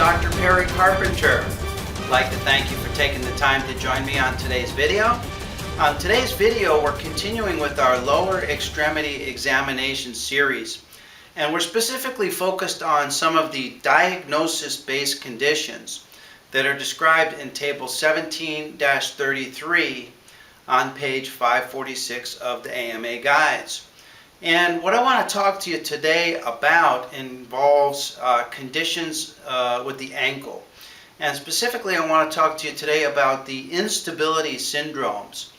Dr. Perry Carpenter. I'd like to thank you for taking the time to join me on today's video. On today's video, we're continuing with our lower extremity examination series, and we're specifically focused on some of the diagnosis-based conditions that are described in Table 17-33 on page 546 of the AMA Guides. And what I want to talk to you today about involves conditions with the ankle. And specifically, I want to talk to you today about the instability syndromes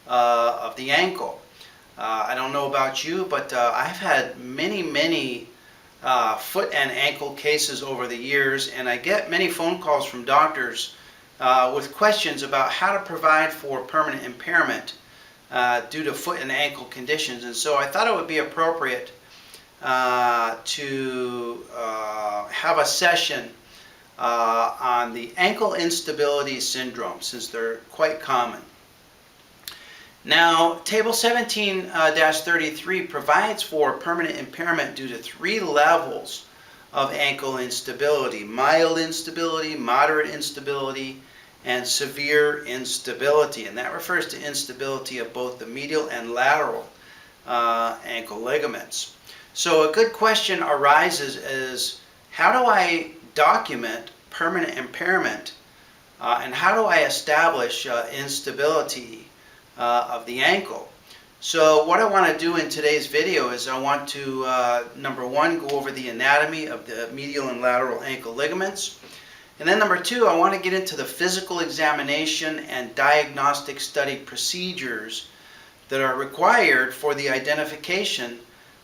of the ankle. I don't know about you, but I've had many foot and ankle cases over the years, and I get many phone calls from doctors with questions about how to provide for permanent impairment due to foot and ankle conditions. And so I thought it would be appropriate to have a session on the ankle instability syndrome, since they're quite common. Now, Table 17-33 provides for permanent impairment due to 3 levels of ankle instability: mild instability, moderate instability, and severe instability. And that refers to instability of both the medial and lateral ankle ligaments. So a good question arises is, how do I document permanent impairment and how do I establish instability of the ankle? So what I want to do in today's video is I want to, number one, go over the anatomy of the medial and lateral ankle ligaments. And then number two, I want to get into the physical examination and diagnostic study procedures that are required for the identification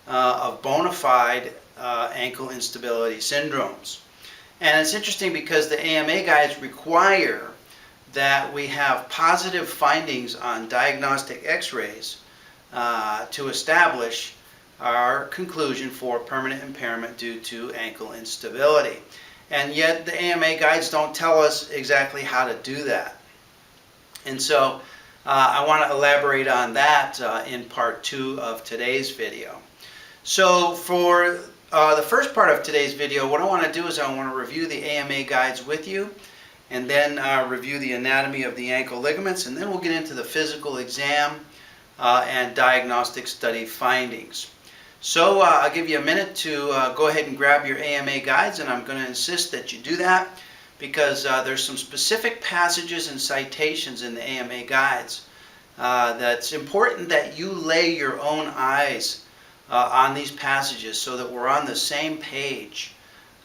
of bona fide ankle instability syndromes. And it's interesting because the AMA guides require that we have positive findings on diagnostic X-rays to establish our conclusion for permanent impairment due to ankle instability. And yet the AMA guides don't tell us exactly how to do that. And so I want to elaborate on that in part 2 of today's video. So for the first part of today's video, what I want to do is I want to review the AMA guides with you, and then review the anatomy of the ankle ligaments, and then we'll get into the physical exam and diagnostic study findings. So I'll give you a minute to go ahead and grab your AMA guides, and I'm going to insist that you do that because there's some specific passages and citations in the AMA guides that's important that you lay your own eyes on these passages so that we're on the same page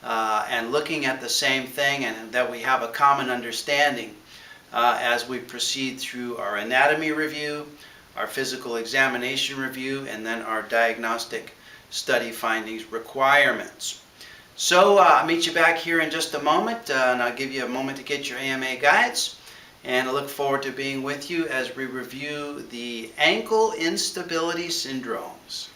and looking at the same thing, and that we have a common understanding as we proceed through our anatomy review, our physical examination review, and then our diagnostic study findings requirements. So I'll meet you back here in just a moment, and I'll give you a moment to get your AMA guides, and I look forward to being with you as we review the ankle instability syndromes.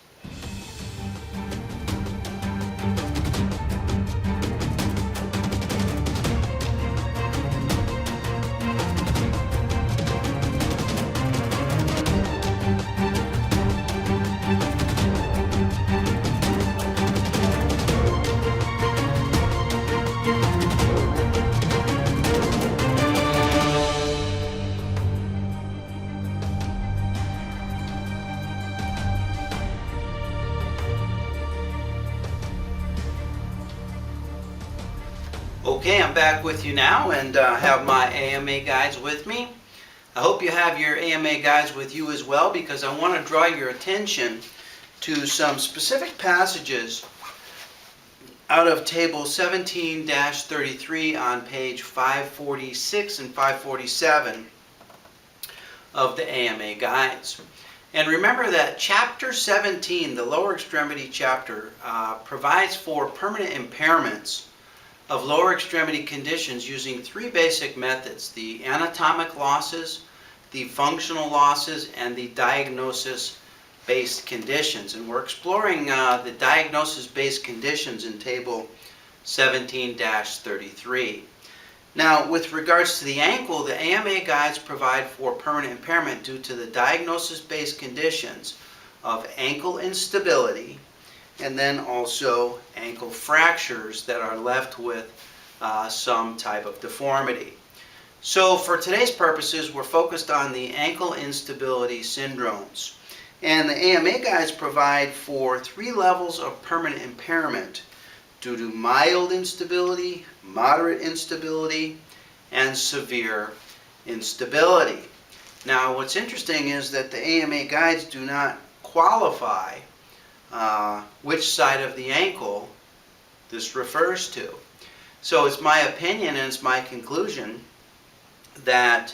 Okay, I'm back with you now, and have my AMA guides with me. I hope you have your AMA guides with you as well, because I want to draw your attention to some specific passages out of Table 17-33 on page 546 and 547 of the AMA guides. And remember that Chapter 17, the lower extremity chapter, provides for permanent impairments of lower extremity conditions using 3 basic methods: the anatomic losses, the functional losses, and the diagnosis-based conditions. And we're exploring the diagnosis-based conditions in Table 17-33. Now, with regards to the ankle, the AMA guides provide for permanent impairment due to the diagnosis-based conditions of ankle instability, and then also ankle fractures that are left with some type of deformity. So for today's purposes, we're focused on the ankle instability syndromes. And the AMA guides provide for 3 levels of permanent impairment due to mild instability, moderate instability, and severe instability. Now, what's interesting is that the AMA guides do not qualify which side of the ankle this refers to. So it's my opinion and it's my conclusion that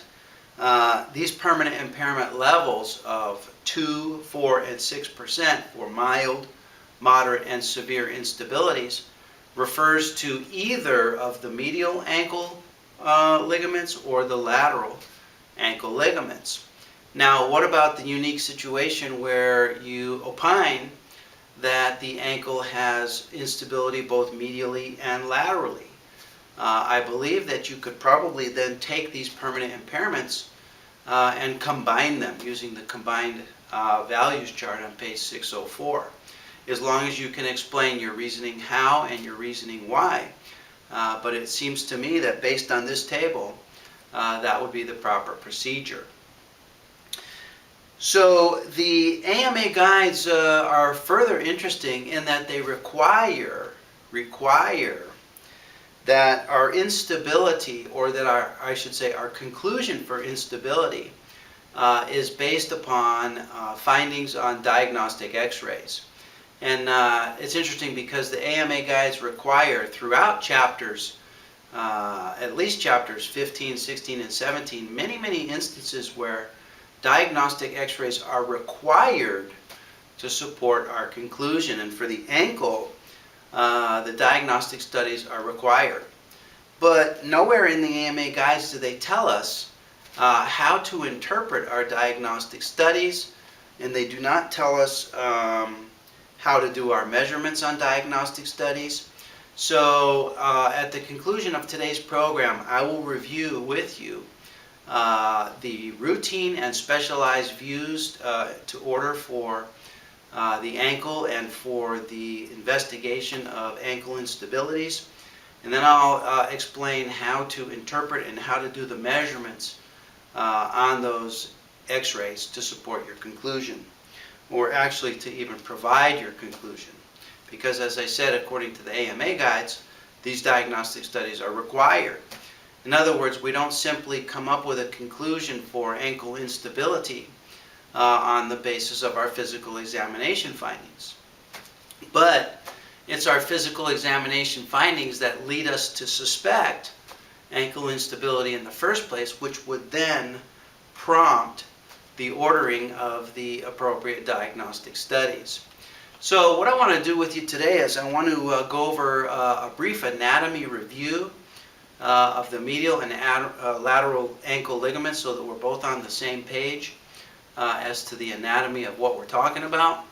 these permanent impairment levels of 2, 4, and 6% for mild, moderate, and severe instabilities refers to either of the medial ankle ligaments or the lateral ankle ligaments. Now, what about the unique situation where you opine that the ankle has instability both medially and laterally? I believe that you could probably then take these permanent impairments and combine them using the combined values chart on page 604, as long as you can explain your reasoning how and your reasoning why. But it seems to me that based on this table, that would be the proper procedure. So the AMA guides are further interesting in that they require that our instability, or that our conclusion for instability is based upon findings on diagnostic X-rays. And it's interesting because the AMA guides require throughout chapters, at least chapters 15, 16, and 17, many instances where diagnostic X-rays are required to support our conclusion. And for the ankle, the diagnostic studies are required. But nowhere in the AMA guides do they tell us how to interpret our diagnostic studies, and they do not tell us how to do our measurements on diagnostic studies. So at the conclusion of today's program, I will review with you the routine and specialized views to order for the ankle and for the investigation of ankle instabilities. And then I'll explain how to interpret and how to do the measurements on those X-rays to support your conclusion, or actually to even provide your conclusion. Because as I said, according to the AMA guides, these diagnostic studies are required. In other words, we don't simply come up with a conclusion for ankle instability on the basis of our physical examination findings. But it's our physical examination findings that lead us to suspect ankle instability in the first place, which would then prompt the ordering of the appropriate diagnostic studies. So what I want to do with you today is I want to go over a brief anatomy review of the medial and lateral ankle ligaments so that we're both on the same page as to the anatomy of what we're talking about.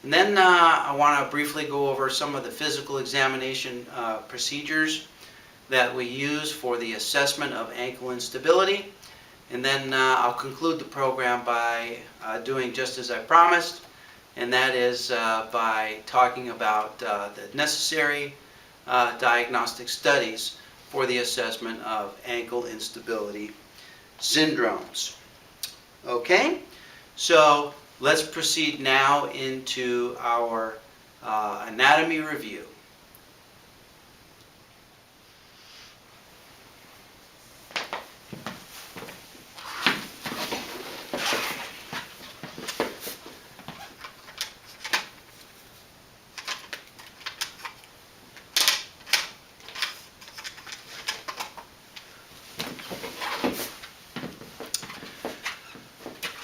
And then I want to briefly go over some of the physical examination procedures that we use for the assessment of ankle instability. And then I'll conclude the program by doing just as I promised, and that is by talking about the necessary diagnostic studies for the assessment of ankle instability syndromes. Okay, so let's proceed now into our anatomy review.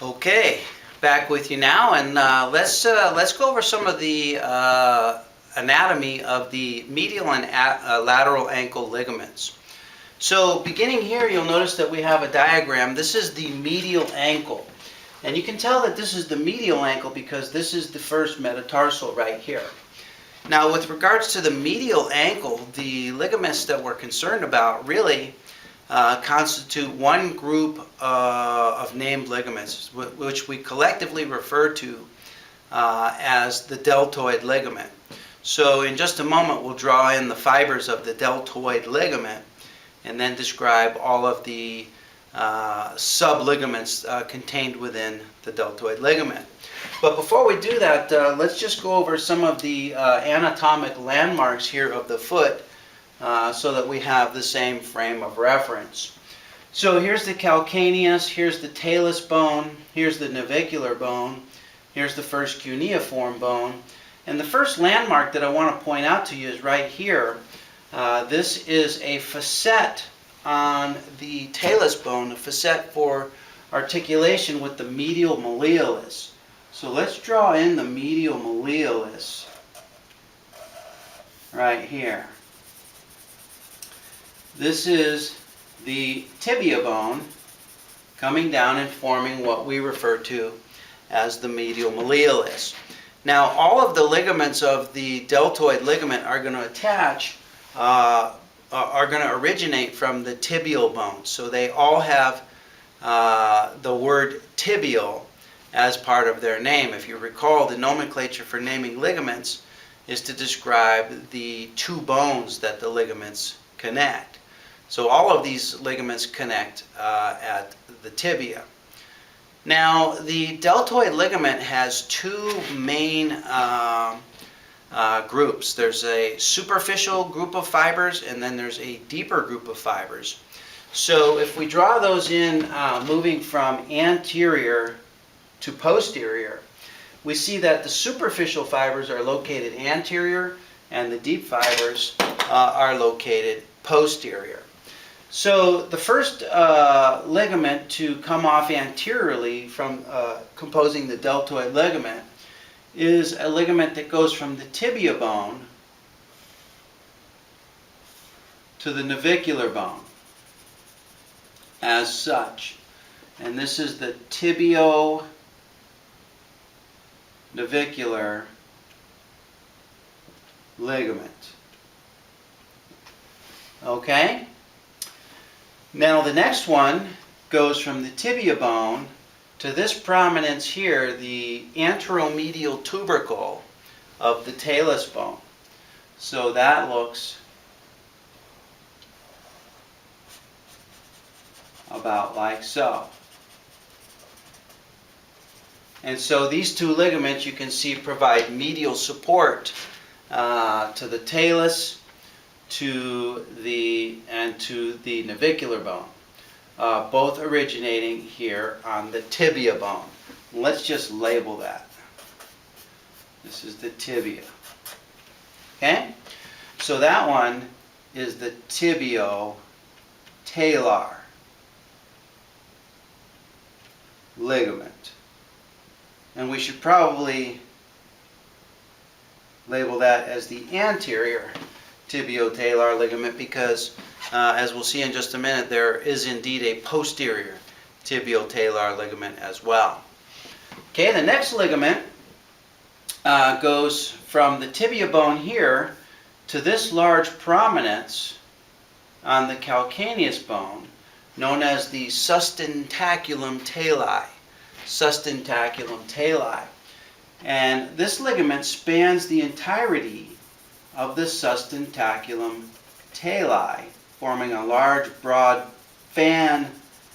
Okay, back with you now, and let's go over some of the anatomy of the medial and lateral ankle ligaments. So beginning here, you'll notice that we have a diagram. This is the medial ankle, and you can tell that this is the medial ankle because this is the first metatarsal right here. Now, with regards to the medial ankle, the ligaments that we're concerned about really constitute one group of named ligaments, which we collectively refer to as the deltoid ligament. So in just a moment we'll draw in the fibers of the deltoid ligament and then describe all of the subligaments contained within the deltoid ligament. But before we do that, let's just go over some of the anatomic landmarks here of the foot so that we have the same frame of reference. So here's the calcaneus, here's the talus bone, here's the navicular bone, here's the first cuneiform bone. And the first landmark that I want to point out to you is right here. This is a facet on the talus bone, a facet for articulation with the medial malleolus. So let's draw in the medial malleolus right here. This is the tibia bone coming down and forming what we refer to as the medial malleolus. Now, all of the ligaments of the deltoid ligament are going to attach, are going to originate from the tibial bone. So they all have the word tibial as part of their name. If you recall, the nomenclature for naming ligaments is to describe the two bones that the ligaments connect. So all of these ligaments connect at the tibia. Now, the deltoid ligament has two main groups. There's a superficial group of fibers and then there's a deeper group of fibers. So if we draw those in moving from anterior to posterior, we see that the superficial fibers are located anterior and the deep fibers are located posterior. So the first ligament to come off anteriorly from composing the deltoid ligament is a ligament that goes from the tibia bone to the navicular bone as such. And this is the tibio-navicular ligament. Okay? Now the next one goes from the tibia bone to this prominence here, the anteromedial tubercle of the talus bone. So that looks about like so. And so these two ligaments, you can see, provide medial support to the talus to the navicular bone, both originating here on the tibia bone. Let's just label that. This is the tibia. Okay? So that one is the tibio-talar ligament. And we should probably label that as the anterior tibio-talar ligament because, as we'll see in just a minute, there is indeed a posterior tibio-talar ligament as well. Okay, the next ligament goes from the tibia bone here to this large prominence on the calcaneus bone known as the sustentaculum tali. Sustentaculum tali. And this ligament spans the entirety of the sustentaculum tali, forming a large, broad fan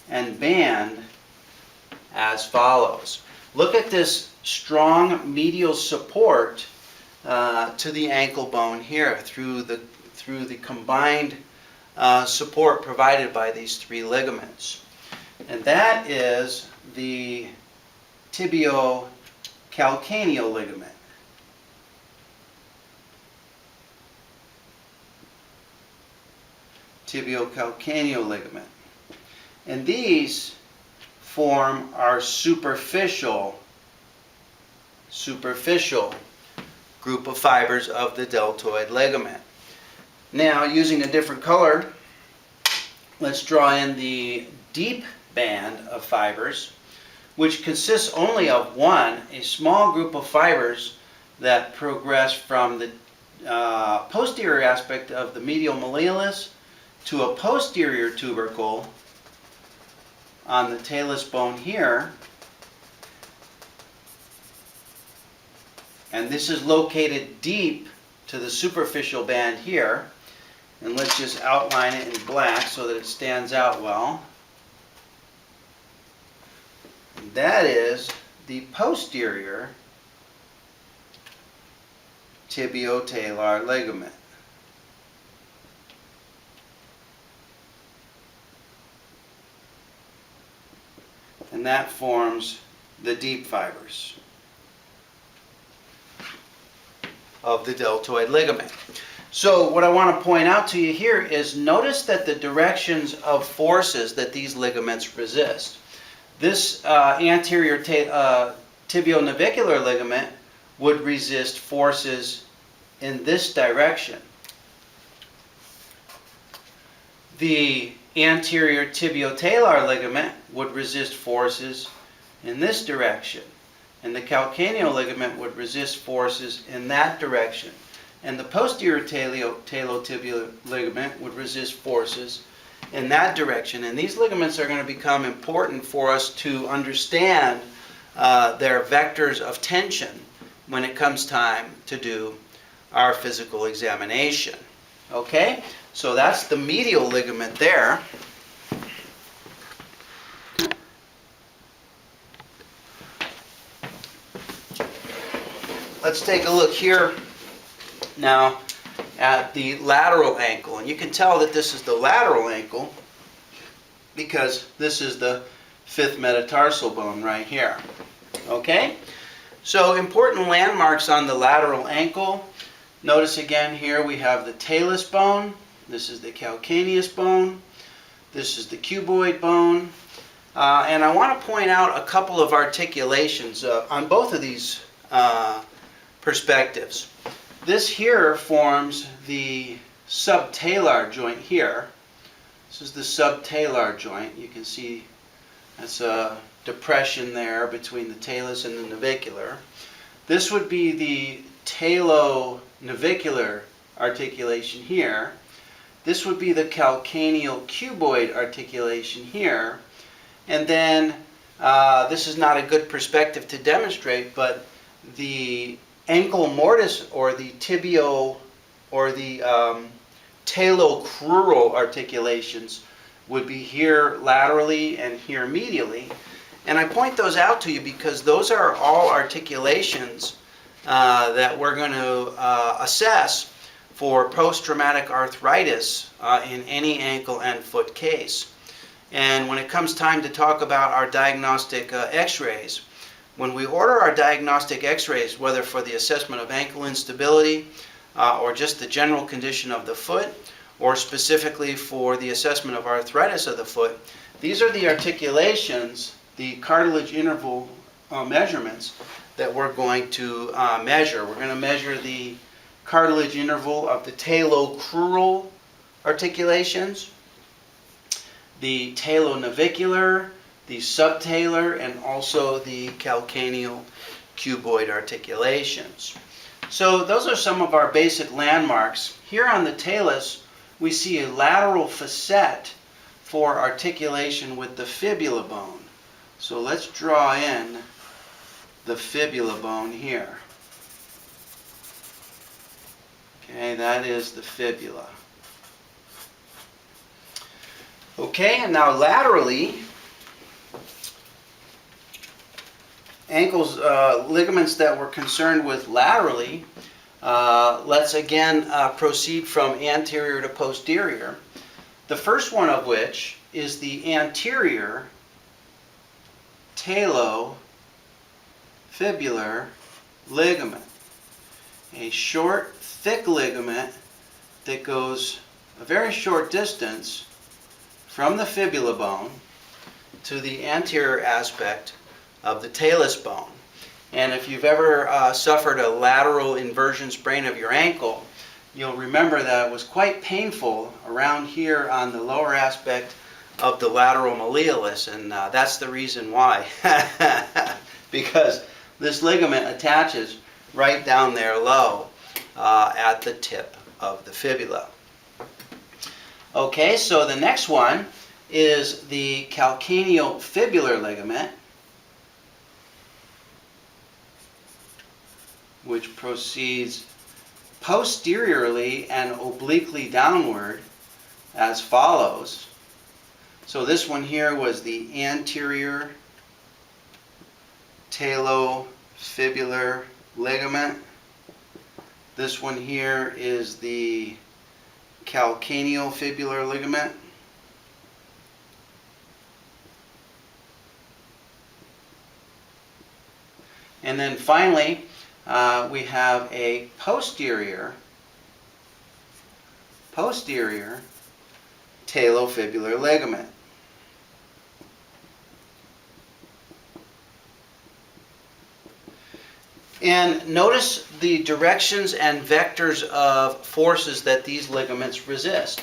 and band as follows. Look at this strong medial support to the ankle bone here through the combined support provided by these three ligaments. And that is the tibio-calcaneal ligament. Tibio-calcaneal ligament. And these form our superficial group of fibers of the deltoid ligament. Now, using a different color, let's draw in the deep band of fibers, which consists only of a small group of fibers that progress from the posterior aspect of the medial malleolus to a posterior tubercle on the talus bone here. And this is located deep to the superficial band here. And let's just outline it in black so that it stands out well. And that is the posterior tibio-talar ligament. And that forms the deep fibers of the deltoid ligament. So what I want to point out to you here is notice that the directions of forces that these ligaments resist. This anterior tibio-navicular ligament would resist forces in this direction. The anterior tibio-talar ligament would resist forces in this direction. And the calcaneal ligament would resist forces in that direction. And the posterior talotibial ligament would resist forces in that direction. And these ligaments are going to become important for us to understand their vectors of tension when it comes time to do our physical examination. Okay? So that's the medial ligament there. Let's take a look here now at the lateral ankle. And you can tell that this is the lateral ankle because this is the fifth metatarsal bone right here. Okay? So important landmarks on the lateral ankle. Notice again here we have the talus bone. This is the calcaneus bone. This is the cuboid bone. And I want to point out a couple of articulations on both of these perspectives. This here forms the subtalar joint here. This is the subtalar joint. You can see that's a depression there between the talus and the navicular. This would be the talo-navicular articulation here. This would be the calcaneal cuboid articulation here. And then, this is not a good perspective to demonstrate, but the ankle mortis or the tibio or the talocrural articulations would be here laterally and here medially. And I point those out to you because those are all articulations that we're going to assess for post-traumatic arthritis in any ankle and foot case. And when it comes time to talk about our diagnostic X-rays, when we order our diagnostic X-rays, whether for the assessment of ankle instability or just the general condition of the foot, or specifically for the assessment of arthritis of the foot, these are the articulations, the cartilage interval measurements that we're going to measure. We're going to measure the cartilage interval of the talocrural articulations, the talonavicular, the subtalar, and also the calcaneal cuboid articulations. So those are some of our basic landmarks. Here on the talus, we see a lateral facet for articulation with the fibula bone. So let's draw in the fibula bone here. Okay, that is the fibula. Okay, and now laterally, ankles, ligaments that we're concerned with laterally, let's again proceed from anterior to posterior. The first one of which is the anterior talofibular ligament, a short, thick ligament that goes a very short distance from the fibula bone to the anterior aspect of the talus bone. And if you've ever suffered a lateral inversion sprain of your ankle, you'll remember that it was quite painful around here on the lower aspect of the lateral malleolus, and that's the reason why. Because this ligament attaches right down there low at the tip of the fibula. Okay, so the next one is the calcaneal fibular ligament, which proceeds posteriorly and obliquely downward as follows. So this one here was the anterior talofibular ligament. This one here is the calcaneofibular ligament. And then finally, we have a posterior talofibular ligament. And notice the directions and vectors of forces that these ligaments resist.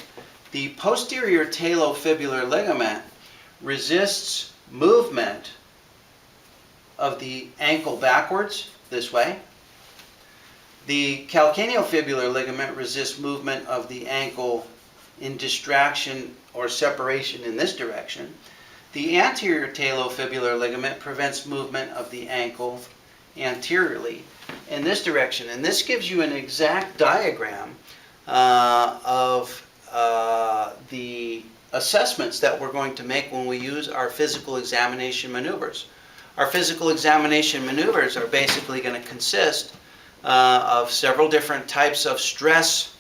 The posterior talofibular ligament resists movement of the ankle backwards, this way. The calcaneofibular ligament resists movement of the ankle in distraction or separation in this direction. The anterior talofibular ligament prevents movement of the ankle anteriorly in this direction. And this gives you an exact diagram of the assessments that we're going to make when we use our physical examination maneuvers. Our physical examination maneuvers are basically going to consist of several different types of stress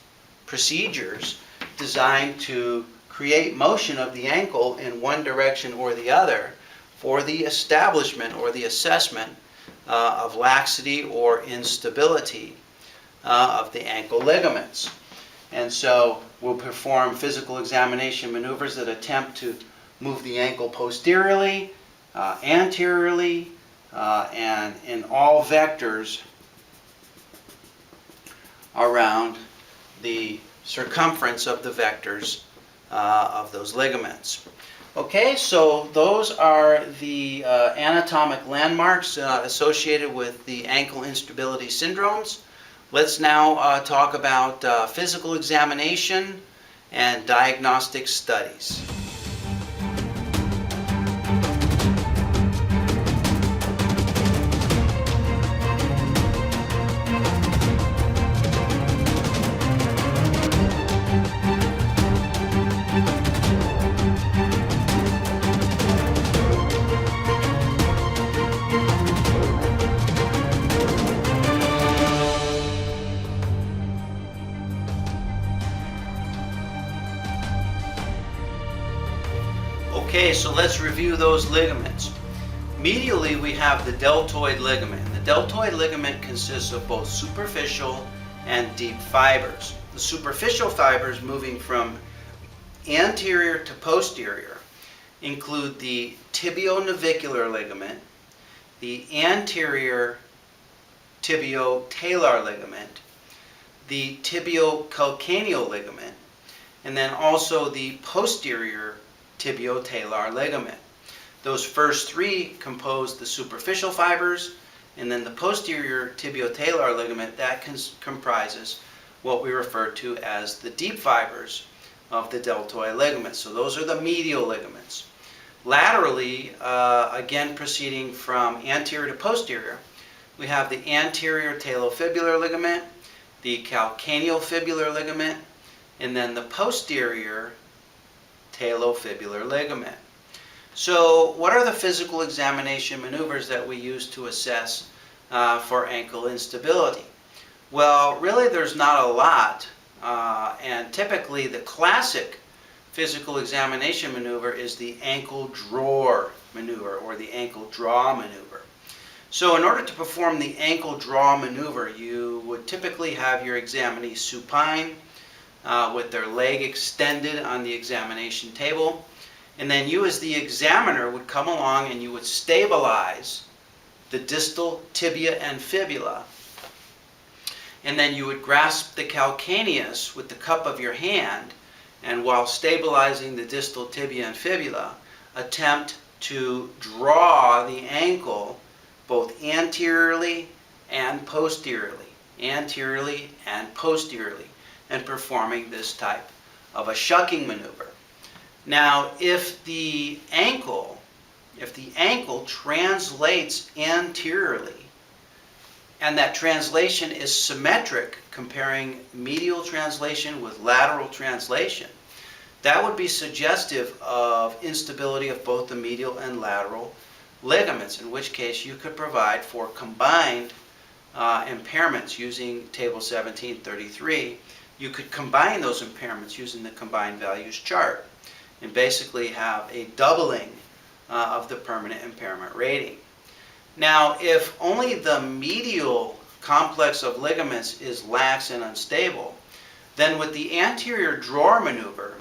procedures designed to create motion of the ankle in one direction or the other for the establishment or the assessment of laxity or instability of the ankle ligaments. And so we'll perform physical examination maneuvers that attempt to move the ankle posteriorly, anteriorly, and in all vectors around the circumference of the vectors of those ligaments. Okay, so those are the anatomic landmarks associated with the ankle instability syndromes. Let's now talk about physical examination and diagnostic studies. Okay, so let's review those ligaments. Medially, we have the deltoid ligament. The deltoid ligament consists of both superficial and deep fibers. The superficial fibers moving from anterior to posterior include the tibionavicular ligament, the anterior tibio-talar ligament, the tibiocalcaneal ligament, and then also the posterior tibio-talar ligament. Those first three compose the superficial fibers, and then the posterior tibio-talar ligament, that comprises what we refer to as the deep fibers of the deltoid ligament. So those are the medial ligaments. Laterally, again proceeding from anterior to posterior, we have the anterior talofibular ligament, the calcaneofibular ligament, and then the posterior talofibular ligament. So what are the physical examination maneuvers that we use to assess for ankle instability? Well, really there's not a lot, and typically the classic physical examination maneuver is the ankle drawer maneuver or the ankle draw maneuver. So in order to perform the ankle draw maneuver, you would typically have your examinee supine with their leg extended on the examination table. And then you as the examiner would come along and you would stabilize the distal tibia and fibula. And then you would grasp the calcaneus with the cup of your hand, and while stabilizing the distal tibia and fibula, attempt to draw the ankle both anteriorly and posteriorly, and performing this type of a shucking maneuver. Now, if the ankle translates anteriorly and that translation is symmetric, comparing medial translation with lateral translation, that would be suggestive of instability of both the medial and lateral ligaments, in which case you could provide for combined impairments using Table 1733. You could combine those impairments using the combined values chart and basically have a doubling of the permanent impairment rating. Now, if only the medial complex of ligaments is lax and unstable, then with the anterior drawer maneuver,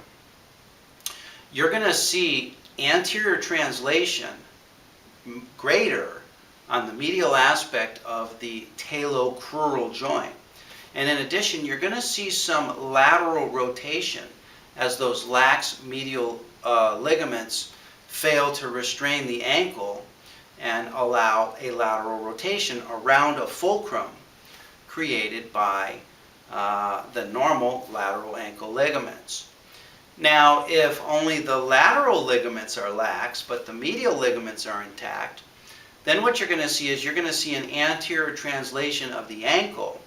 you're going to see anterior translation greater on the medial aspect of the talocrural joint. And in addition, you're going to see some lateral rotation as those lax medial ligaments fail to restrain the ankle and allow a lateral rotation around a fulcrum created by the normal lateral ankle ligaments. Now, if only the lateral ligaments are lax, but the medial ligaments are intact, then what you're going to see is you're going to see an anterior translation of the ankle.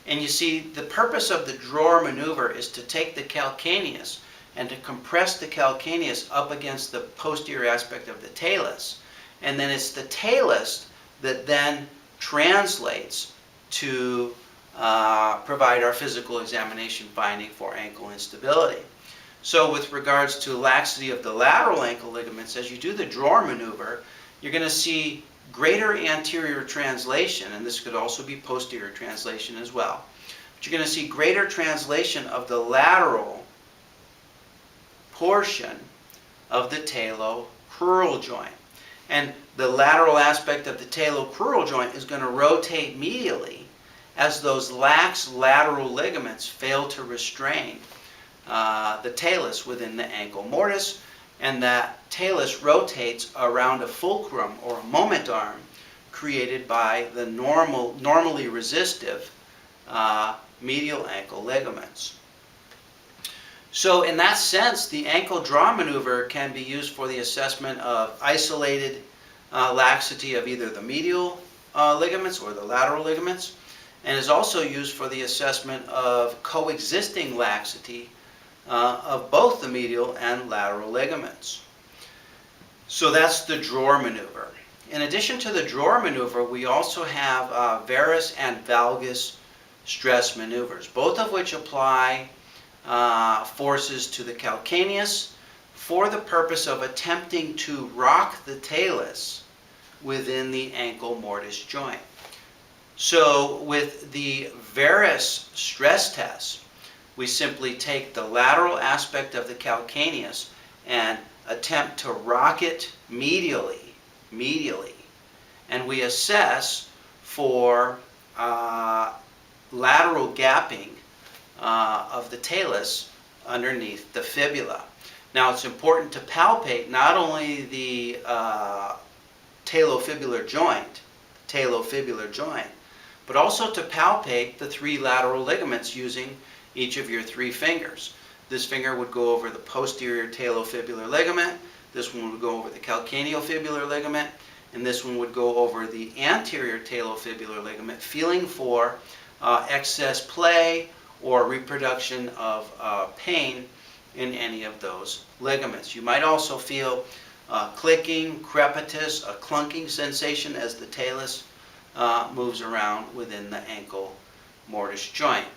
And you see, the purpose of the drawer maneuver is to take the calcaneus and to compress the calcaneus up against the posterior aspect of the talus. And then it's the talus that then translates to provide our physical examination finding for ankle instability. So with regards to laxity of the lateral ankle ligaments, as you do the drawer maneuver, you're going to see greater anterior translation, and this could also be posterior translation as well. But you're going to see greater translation of the lateral portion of the talocrural joint. And the lateral aspect of the talocrural joint is going to rotate medially as those lax lateral ligaments fail to restrain the talus within the ankle mortise, and that talus rotates around a fulcrum or a moment arm created by the normally resistive medial ankle ligaments. So in that sense, the ankle draw maneuver can be used for the assessment of isolated laxity of either the medial ligaments or the lateral ligaments, and is also used for the assessment of coexisting laxity of both the medial and lateral ligaments. So that's the drawer maneuver. In addition to the drawer maneuver, we also have varus and valgus stress maneuvers, both of which apply forces to the calcaneus for the purpose of attempting to rock the talus within the ankle mortise joint. So with the varus stress test, we simply take the lateral aspect of the calcaneus and attempt to rock it medially, and we assess for lateral gapping of the talus underneath the fibula. Now it's important to palpate not only the talofibular joint, but also to palpate the three lateral ligaments using each of your three fingers. This finger would go over the posterior talofibular ligament, this one would go over the calcaneofibular ligament, and this one would go over the anterior talofibular ligament, feeling for excess play or reproduction of pain in any of those ligaments. You might also feel clicking, crepitus, a clunking sensation as the talus moves around within the ankle mortise joint.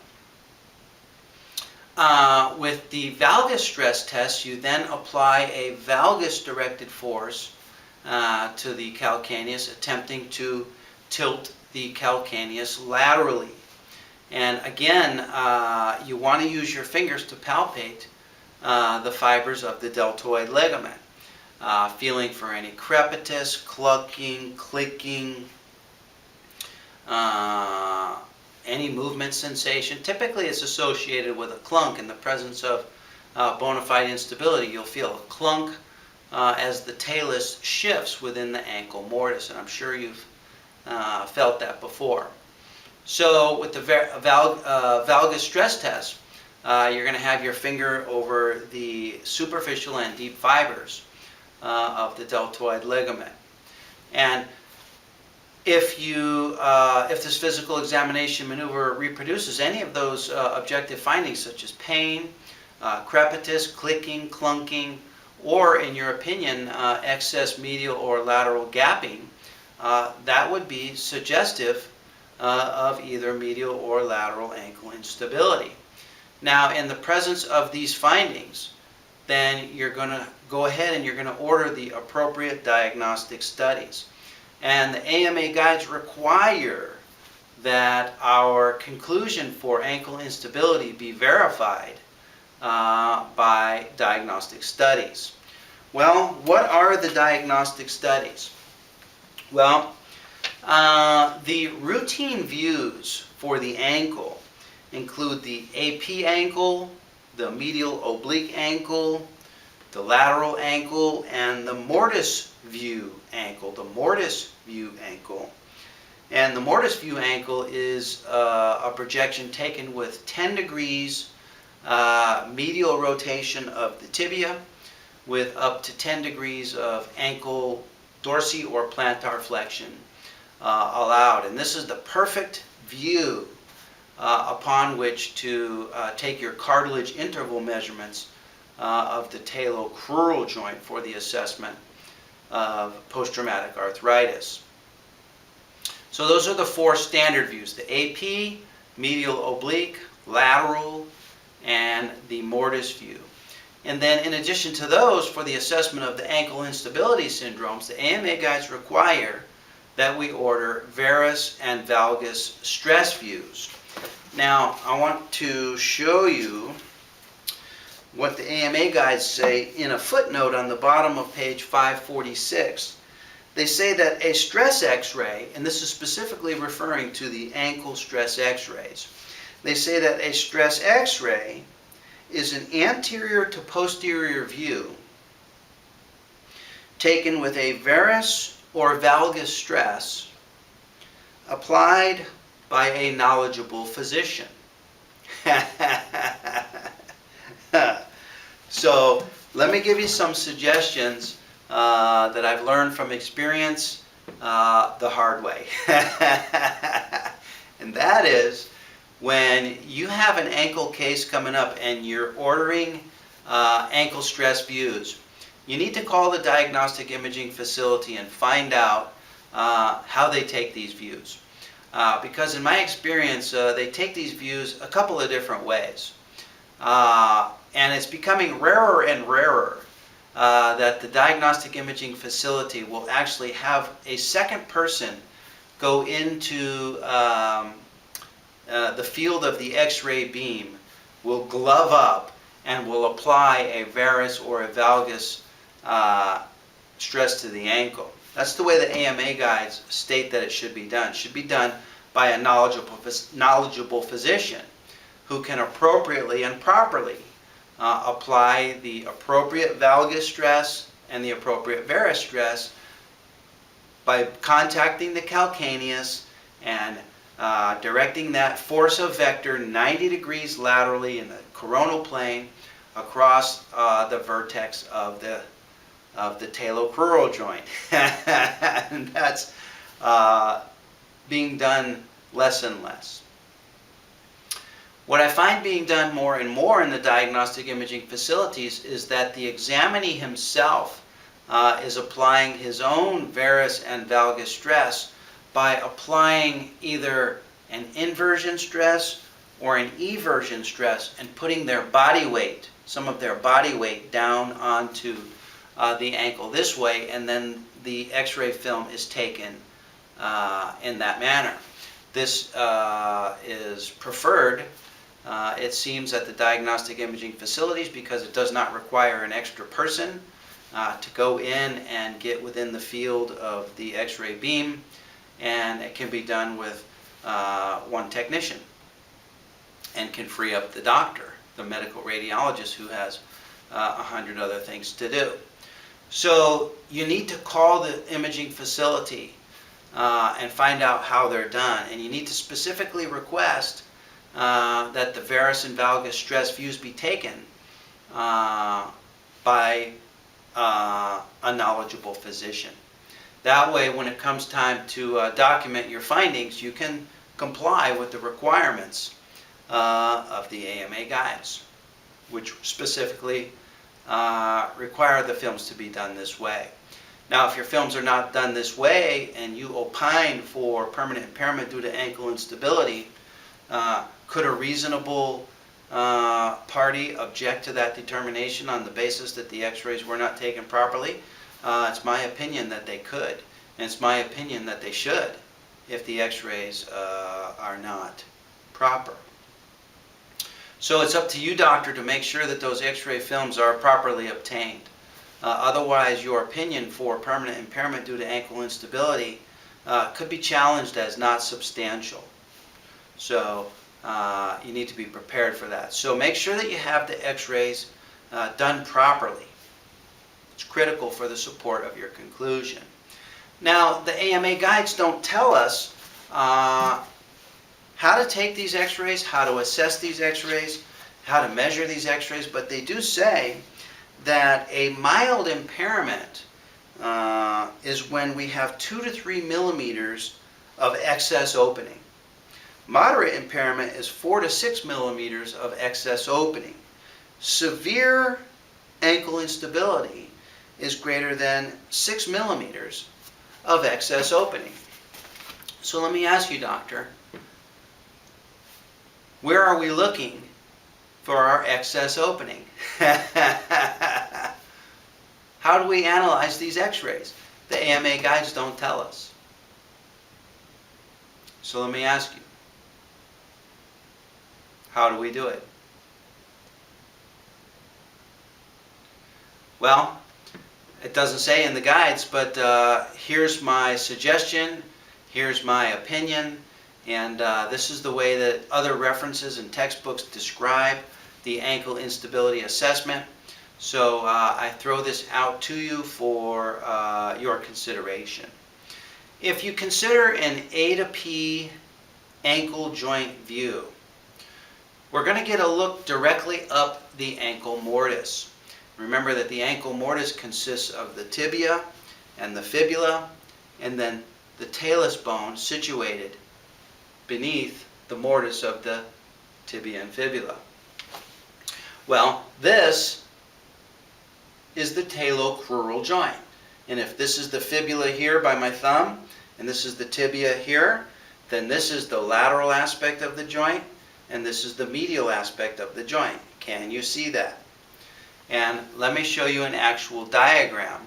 With the valgus stress test, you then apply a valgus-directed force to the calcaneus, attempting to tilt the calcaneus laterally. And again, you want to use your fingers to palpate the fibers of the deltoid ligament, feeling for any crepitus, clucking, clicking, any movement sensation. Typically it's associated with a clunk in the presence of bona fide instability. You'll feel a clunk as the talus shifts within the ankle mortise, and I'm sure you've felt that before. So with the valgus stress test, you're going to have your finger over the superficial and deep fibers of the deltoid ligament. And if this physical examination maneuver reproduces any of those objective findings, such as pain, crepitus, clicking, clunking, or, in your opinion, excess medial or lateral gapping, that would be suggestive of either medial or lateral ankle instability. Now, in the presence of these findings, then you're going to go ahead and you're going to order the appropriate diagnostic studies. And the AMA guides require that our conclusion for ankle instability be verified by diagnostic studies. Well, what are the diagnostic studies? Well, the routine views for the ankle include the AP ankle, the medial oblique ankle, the lateral ankle, and the mortise view ankle. The mortise view ankle. And the mortise view ankle is a projection taken with 10 degrees medial rotation of the tibia with up to 10 degrees of ankle dorsi or plantar flexion allowed. And this is the perfect view upon which to take your cartilage interval measurements of the talocrural joint for the assessment of post-traumatic arthritis. So those are the four standard views: the AP, medial oblique, lateral, and the mortise view. And then in addition to those, for the assessment of the ankle instability syndromes, the AMA guides require that we order varus and valgus stress views. Now, I want to show you what the AMA guides say in a footnote on the bottom of page 546. They say that a stress X-ray, and this is specifically referring to the ankle stress X-rays, they say that a stress X-ray is an anterior to posterior view taken with a varus or valgus stress applied by a knowledgeable physician. So let me give you some suggestions that I've learned from experience the hard way. And that is, when you have an ankle case coming up and you're ordering ankle stress views, you need to call the diagnostic imaging facility and find out how they take these views. Because in my experience, they take these views a couple of different ways. And it's becoming rarer and rarer that the diagnostic imaging facility will actually have a second person go into the field of the X-ray beam, will glove up, and will apply a varus or a valgus stress to the ankle. That's the way the AMA guides state that it should be done. It should be done by a knowledgeable physician who can appropriately and properly apply the appropriate valgus stress and the appropriate varus stress by contacting the calcaneus and directing that force of vector 90 degrees laterally in the coronal plane across the vertex of the talocrural joint. And that's being done less and less. What I find being done more and more in the diagnostic imaging facilities is that the examinee himself is applying his own varus and valgus stress by applying either an inversion stress or an eversion stress and putting their body weight, some of their body weight, down onto the ankle this way, and then the X-ray film is taken in that manner. This is preferred, it seems, at the diagnostic imaging facilities because it does not require an extra person to go in and get within the field of the X-ray beam, and it can be done with one technician and can free up the doctor, the medical radiologist, who has 100 other things to do. So you need to call the imaging facility and find out how they're done, and you need to specifically request that the varus and valgus stress views be taken by a knowledgeable physician. That way, when it comes time to document your findings, you can comply with the requirements of the AMA guides, which specifically require the films to be done this way. Now, if your films are not done this way and you opine for permanent impairment due to ankle instability, could a reasonable party object to that determination on the basis that the X-rays were not taken properly? It's my opinion that they could, and it's my opinion that they should if the X-rays are not proper. So it's up to you, doctor, to make sure that those X-ray films are properly obtained. Otherwise, your opinion for permanent impairment due to ankle instability could be challenged as not substantial. So you need to be prepared for that. So make sure that you have the X-rays done properly. It's critical for the support of your conclusion. Now, the AMA guides don't tell us how to take these X-rays, how to assess these X-rays, how to measure these X-rays, but they do say that a mild impairment is when we have 2 to 3 millimeters of excess opening. Moderate impairment is 4 to 6 millimeters of excess opening. Severe ankle instability is greater than 6 millimeters of excess opening. So let me ask you, doctor, where are we looking for our excess opening? How do we analyze these X-rays? The AMA guides don't tell us. So let me ask you, how do we do it? Well, it doesn't say in the guides, but here's my suggestion, here's my opinion, and this is the way that other references and textbooks describe the ankle instability assessment. So I throw this out to you for your consideration. If you consider an A to P ankle joint view, we're going to get a look directly up the ankle mortise. Remember that the ankle mortise consists of the tibia and the fibula, and then the talus bone situated beneath the mortise of the tibia and fibula. Well, this is the talocrural joint. And if this is the fibula here by my thumb, and this is the tibia here, then this is the lateral aspect of the joint, and this is the medial aspect of the joint. Can you see that? And let me show you an actual diagram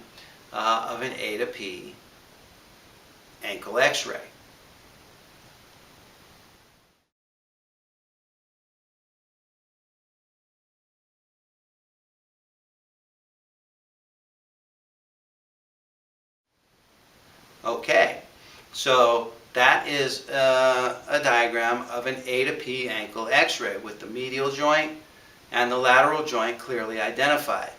of an A to P ankle X-ray. Okay, so that is a diagram of an A to P ankle X-ray with the medial joint and the lateral joint clearly identified.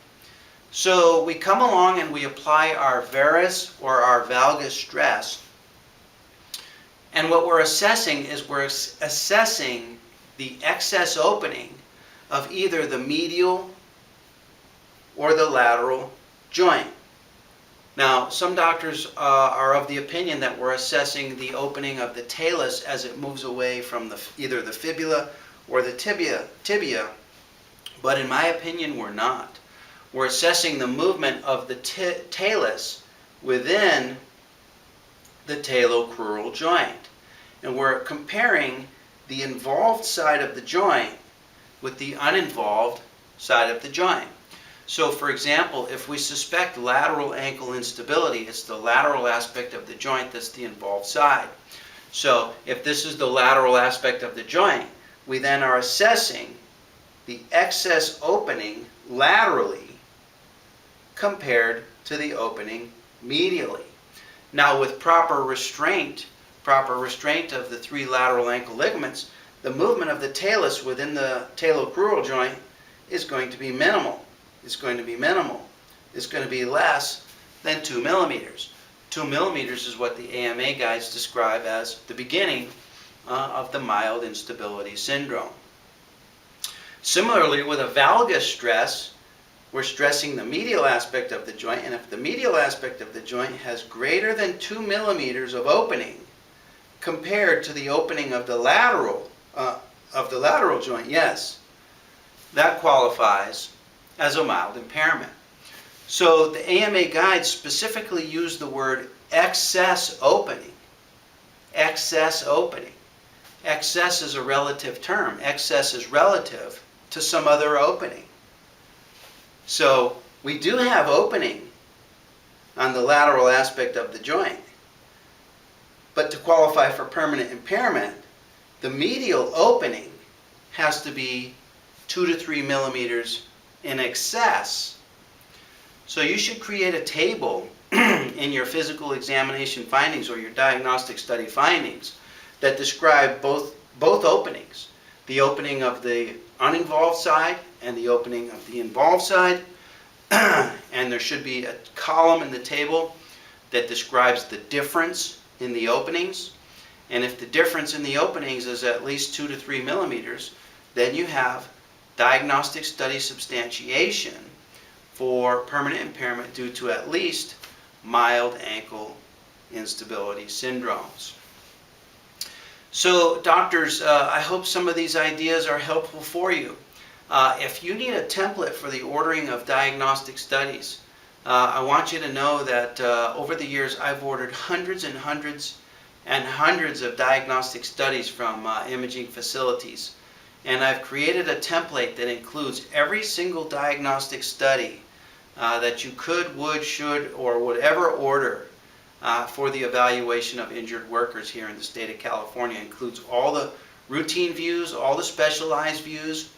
So we come along and we apply our varus or our valgus stress, and what we're assessing is we're assessing the excess opening of either the medial or the lateral joint. Now, some doctors are of the opinion that we're assessing the opening of the talus as it moves away from either the fibula or the tibia, but in my opinion, we're not. We're assessing the movement of the talus within the talocrural joint. And we're comparing the involved side of the joint with the uninvolved side of the joint. So, for example, if we suspect lateral ankle instability, it's the lateral aspect of the joint that's the involved side. So, if this is the lateral aspect of the joint, we then are assessing the excess opening laterally compared to the opening medially. Now, with proper restraint of the 3 lateral ankle ligaments, the movement of the talus within the talocrural joint is going to be minimal. It's going to be minimal. It's going to be less than 2 millimeters. 2 millimeters is what the AMA guides describe as the beginning of the mild instability syndrome. Similarly, with a valgus stress, we're stressing the medial aspect of the joint, and if the medial aspect of the joint has greater than 2 millimeters of opening compared to the opening of the lateral joint, yes, that qualifies as a mild impairment. So the AMA guides specifically use the word excess opening. Excess opening. Excess is a relative term. Excess is relative to some other opening. So we do have opening on the lateral aspect of the joint. But to qualify for permanent impairment, the medial opening has to be 2 to 3 millimeters in excess. So you should create a table in your physical examination findings or your diagnostic study findings that describe both openings. The opening of the uninvolved side and the opening of the involved side. And there should be a column in the table that describes the difference in the openings. And if the difference in the openings is at least 2 to 3 millimeters, then you have diagnostic study substantiation for permanent impairment due to at least mild ankle instability syndromes. So doctors, I hope some of these ideas are helpful for you. If you need a template for the ordering of diagnostic studies, I want you to know that over the years I've ordered hundreds and hundreds and hundreds of diagnostic studies from imaging facilities. And I've created a template that includes every single diagnostic study that you could, would, should, or would ever order for the evaluation of injured workers here in the state of California. It includes all the routine views, all the specialized views,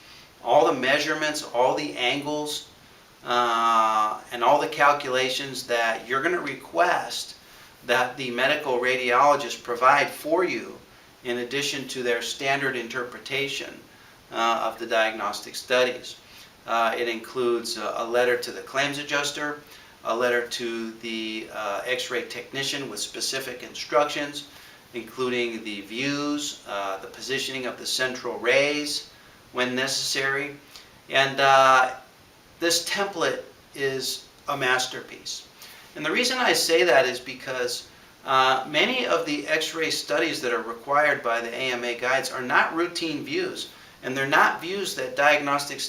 all the measurements, all the angles, and all the calculations that you're going to request that the medical radiologist provide for you in addition to their standard interpretation of the diagnostic studies. It includes a letter to the claims adjuster, a letter to the X-ray technician with specific instructions, including the views, the positioning of the central rays when necessary. And this template is a masterpiece. And the reason I say that is because many of the X-ray studies that are required by the AMA guides are not routine views. And they're not views that diagnostic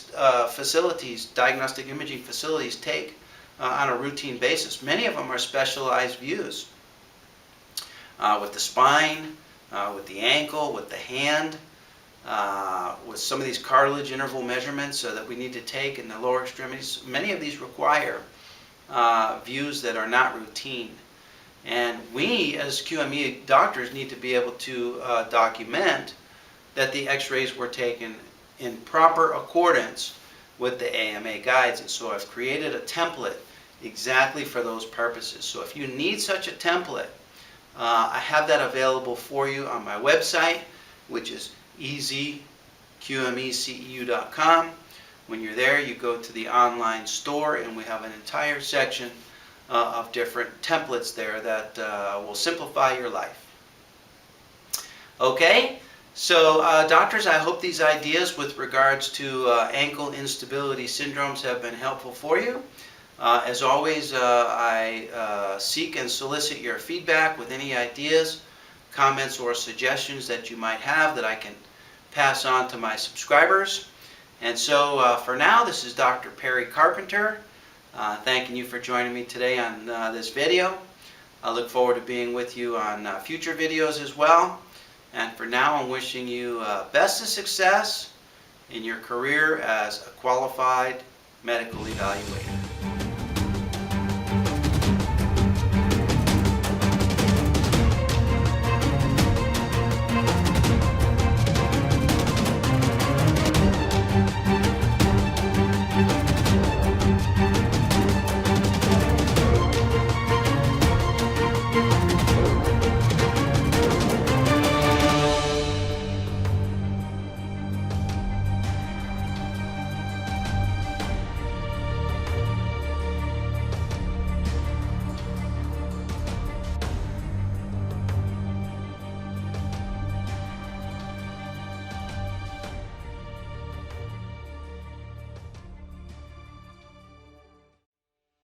imaging facilities take on a routine basis. Many of them are specialized views with the spine, with the ankle, with the hand, with some of these cartilage interval measurements that we need to take in the lower extremities. Many of these require views that are not routine. And we, as QME doctors, need to be able to document that the X-rays were taken in proper accordance with the AMA guides. And so I've created a template exactly for those purposes. So if you need such a template, I have that available for you on my website, which is ezqmeceu.com. When you're there, you go to the online store, and we have an entire section of different templates there that will simplify your life. Okay? So doctors, I hope these ideas with regards to ankle instability syndromes have been helpful for you. As always, I seek and solicit your feedback with any ideas, comments, or suggestions that you might have that I can pass on to my subscribers. And so for now, this is Dr. Perry Carpenter, thanking you for joining me today on this video. I look forward to being with you on future videos as well. And for now, I'm wishing you best of success in your career as a qualified medical evaluator.